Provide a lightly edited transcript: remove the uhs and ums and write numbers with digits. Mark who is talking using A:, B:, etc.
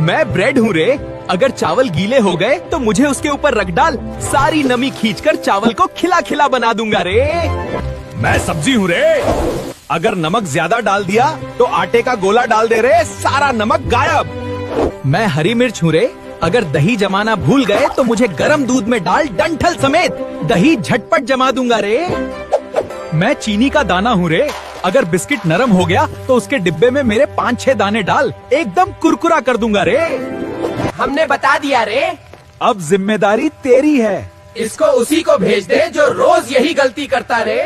A: मैं ब्रेड हूँ रे। अगर चावल गीले हो गए तो मुझे उसके ऊपर रख डाल, सारी नमी खींचकर चावल को खिला खिला बना दूंगा रे। मैं सब्जी हूँ रे। अगर नमक ज्यादा डाल दिया तो आटे का गोला डाल दे रे, सारा नमक गायब। मैं हरी मिर्च हूँ रे। अगर दही जमाना भूल गए तो मुझे गर्म दूध में डाल, डंठल समेत दही झटपट जमा दूंगा रे। मैं चीनी का दाना हूँ रे। अगर बिस्किट नरम हो गया तो उसके डिब्बे में मेरे 5-6 दाने डाल, एकदम कुरकुरा कर दूंगा रे।
B: हमने बता दिया रे।
A: अब जिम्मेदारी तेरी है।
B: इसको उसी को भेज दे जो रोज यही गलती करता रे।